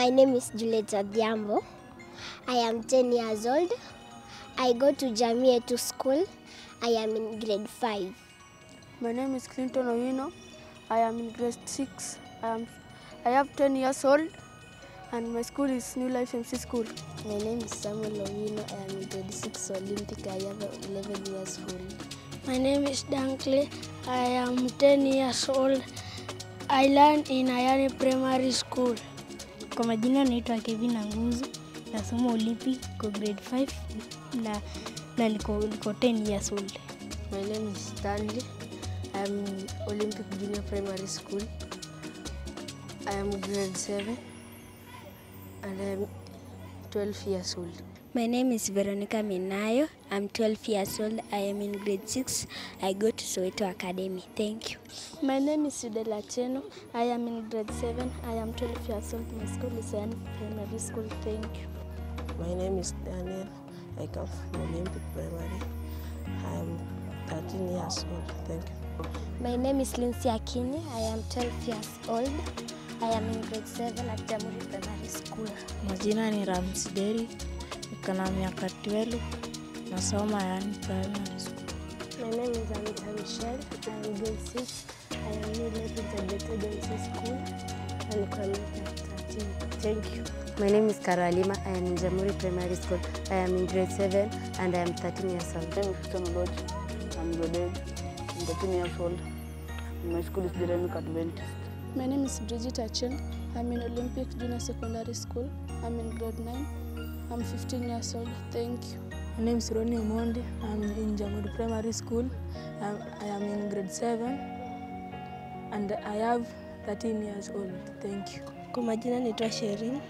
My name is Juliet Adhiambo. I am 10 years old. I go to Jamii Yetu School. I am in grade 5. My name is Clinton Owino. I am in grade 6. I have 10 years old and my school is New Life MC School. My name is Samuel Owino. I am in grade 6 Olympic. I have 11 years old. My name is Dunkley. I am 10 years old. I learn in Ayani Primary School. Kwa majina naitwa Kevin Anguzu. Nasoma Olympic kwa grade 5 na niko 10 years old. My name is Stanley. I am in Olympic Junior Primary School. I am grade 7 and I am 12 years old. My name is Veronica Minayo. I'm 12 years old. I am in grade 6. I go to Soweto Academy. Thank you. My name is Sudela Cheno. I am in grade 7. I am 12 years old. My school is Ayani Primary School. Thank you. My name is Daniel. I come from Olympic Primary. I am 13 years old. Thank you. My name is Lindsay Akinyi. I am 12 years old. I am in grade 7 at Jamhuri Primary School. Majina ni Ramsi Deri. Niko na miaka 12. Nasoma Ayani Primary School. My name is Anita Michelle. I am grade 6. I am New Life Integrated MC School. And niko na miaka 13. Thank you. My name is Karalima. I am in Jamhuri Primary School. I am in grade 7 and I am 13 years old. My name is Christian Lodge. I am grade 8. I am 13 years old. My school is Jeremic Adventist. My name is Bridget Achen. I'm in Olympic Junior Secondary School. I'm in grade 9. I'm 15 years old. Thank you. My name is Ronnie Mondi. I'm in Jamhuri Primary School. I am in grade 7 and I have 13 years old. Thank you. Kwa majina naitwa Sherin.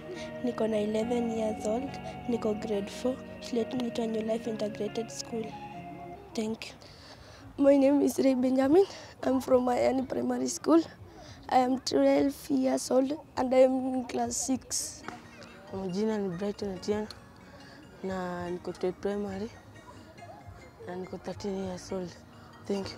Niko na 11 years old. Niko grade 4. Shule yetu inaitwa New Life Integrated School. Thank you. My name is Ray Benjamin. I'm from Ayani Primary School. I am 12 years old and I am in class 6. Kwa majina ni Brighton Atiana na niko grade primary na niko 13 years old. Thank you.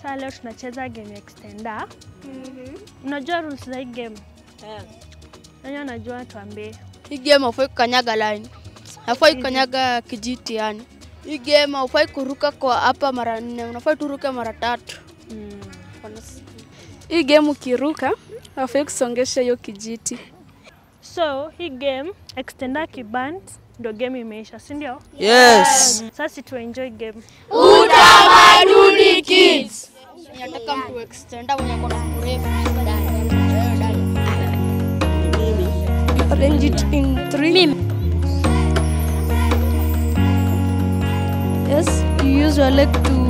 Sasa leo tunacheza game ya extender. Unajua rules za hii game? Nani anajua tuambie. Hii game hufai kukanyaga line. Hufai kukanyaga kijiti yani. Hii game hufai kuruka kwa hapa mara 4, unafai turuke mara 3. Hii game ukiruka hufai kusongesha hiyo kijiti. So, hii game extender kiband ndo game imeisha, si ndio? Yes. Sasa tu enjoy game. Utamaduni Kids. Nataka mtu extender mwenye kona mrefu. Arrange it in 3. Yes, you use your leg to...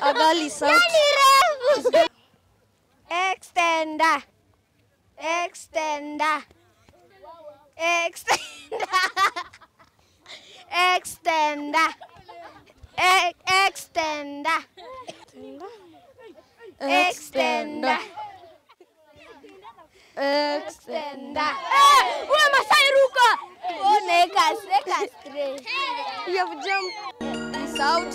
Agali sound. Extender. Extender. Extender. Extender. Extender. Extender. Extender. Wewe Masai ruka. Unaweka straight. You have jumped. This out.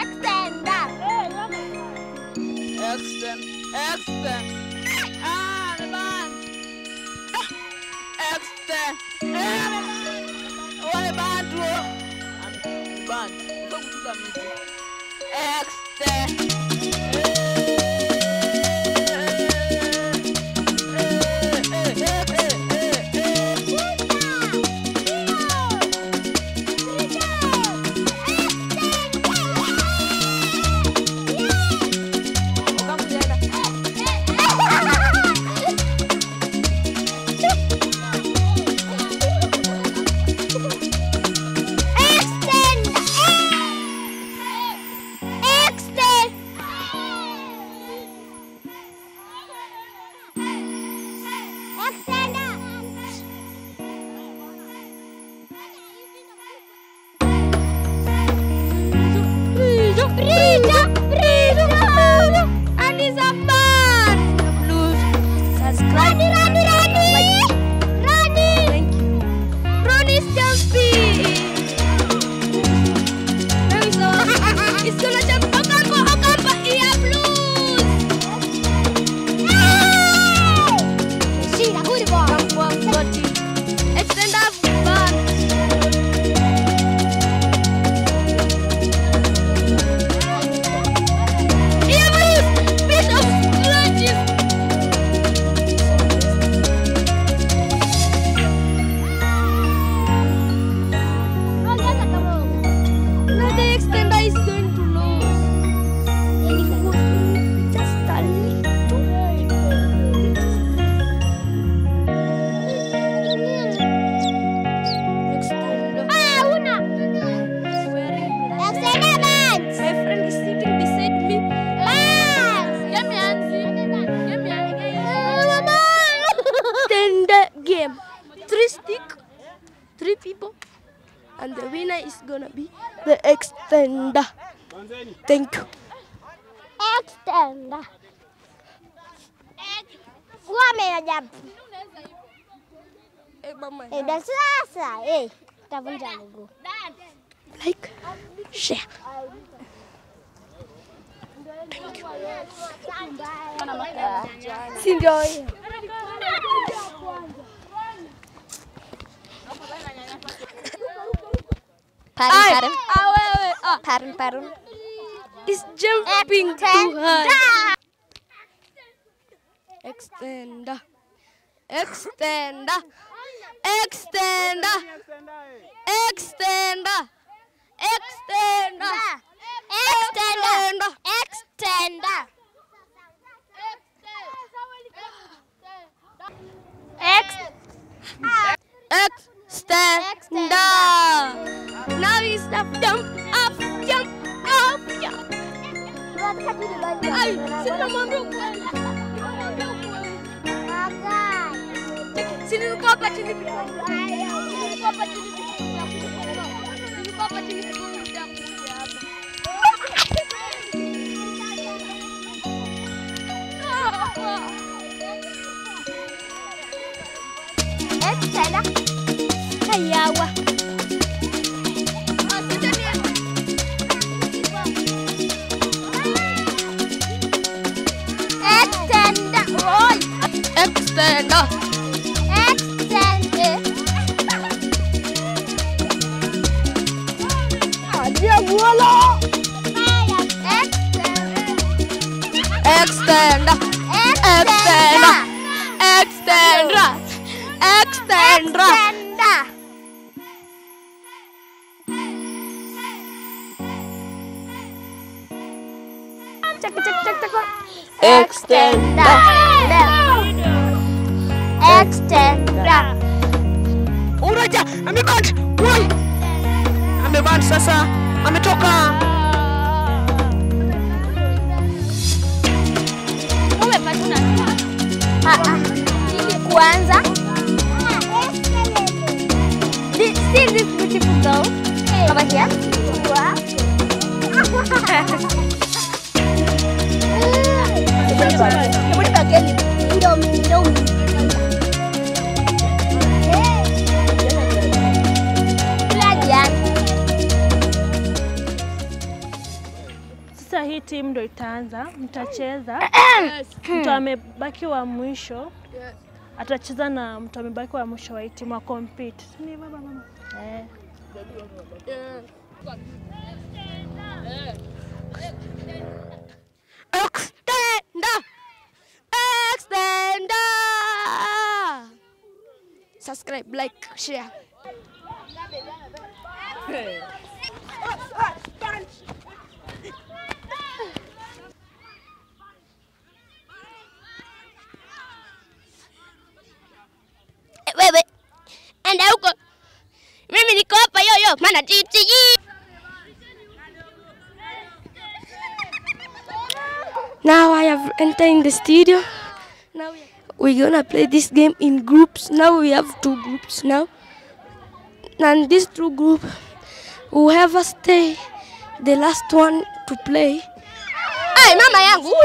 Extend. Man. Extend. What about you? Band. Extend. Game. 3 sticks, 3 people, and the winner is gonna be the extender. Thank you. Extender. Wamejump. Ndio sasa. Tavunja mguu. Like, share. Thank you. Si ndio hiyo. Parun. It's jumping too high. Extender. Now it's up, jump. Ay, sino mambo kweli? Sini uko hapa chini kidogo. Extender. Hayawa. Extender. Adia voila. Extender. Extender. Uraja, ameband. Woi. Ameband sasa. Ametoka. Umepatuna. Ili kuanza. See this beautiful girl. Apa dia? Kamu di bagian Indomie. Belajar. Sasa hii timu ndo itaanza, mtacheza. Mtu amebaki wa mwisho atacheza na mtu amebaki wa mwisho wa timu wa compete. Ni baba mama. Extender. Subscribe, like, share. Wewe enda huko, mimi niko hapa yoyo, maana titi. Now I have entered in the studio. Now we're gonna play this game in groups. Now we have 2 groups now. And these 2 groups, whoever stay the last one to play. Ay, mama yangu.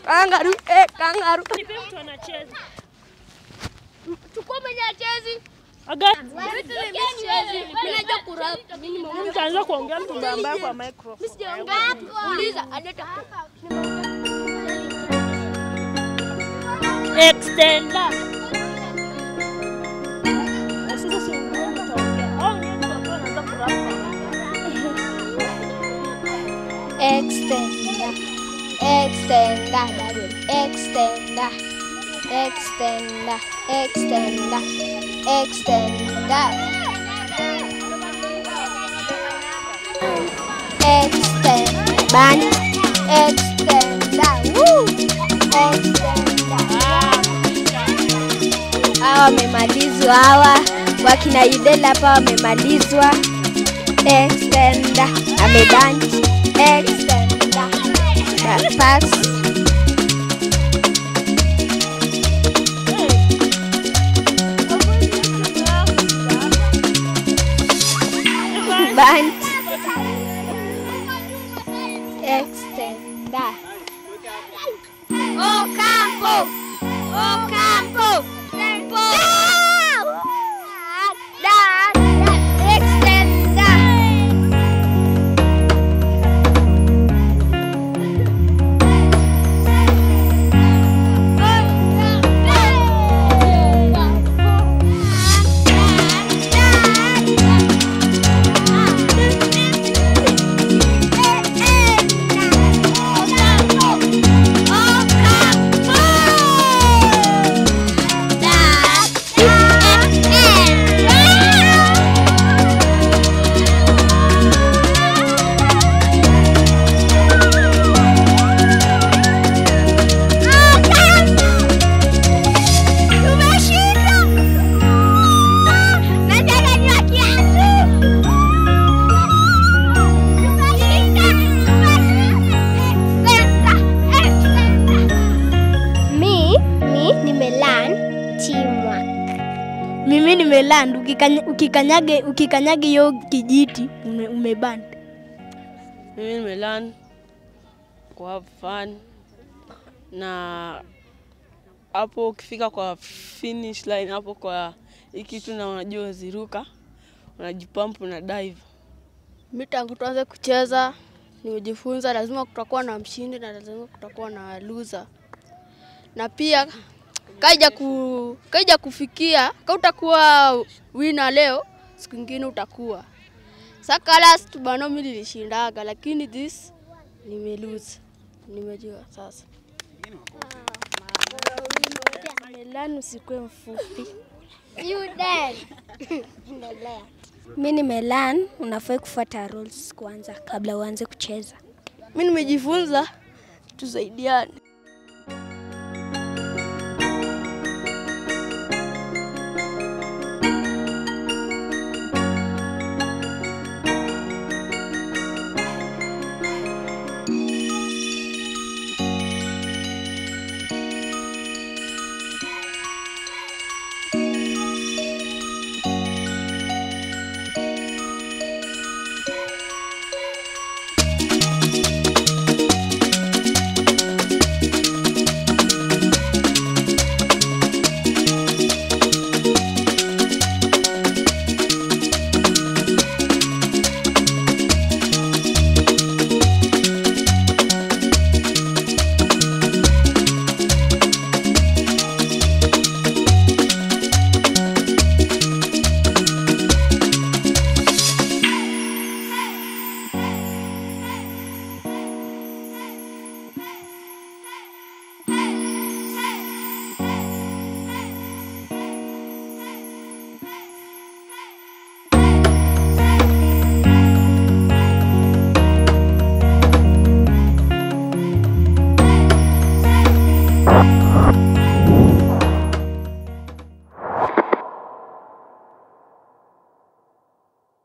Kangaru, kangaru. Nipe mtu anacheza. Chukua mwenye achezi. Aga. Ninajua kurap. Mtaanza kuongea mtu mbaya kwa micro. Mimi sijaongea. Uliza adeta. Extender. Sasa si mtaongea. Au ni mtu anaanza kurap. Extender. Extender. Extender. Extender. Extender. Extender. Extender. Band. Extender. Woo. Extender. Hawa wamemalizwa hawa. Wakina Idela hapa wamemalizwa. Extender. Ameband. Extender. Pass. Band. Extender. Ocampo. Ocampo. Tempo. Mimi nimeland, ukikanyage hiyo kijiti umeband. Mimi nimeland kwa have fun na hapo ukifika kwa finish line hapo kwa ikitu na unajua ziruka unajipump na dive. Mimi tangu tuanze kucheza nimejifunza lazima kutakuwa na mshindi na lazima kutakuwa na loser. Na pia kaija kufikia kama utakuwa winner leo siku nyingine utakuwa. Saka last bano mimi nilishindaga lakini this nimelose. Nimejua sasa. Melani usikue mfupi. You dead. Endelea. Mimi nimelearn unafaa kufuata rules kwanza kabla uanze kucheza. Mimi nimejifunza tusaidiane.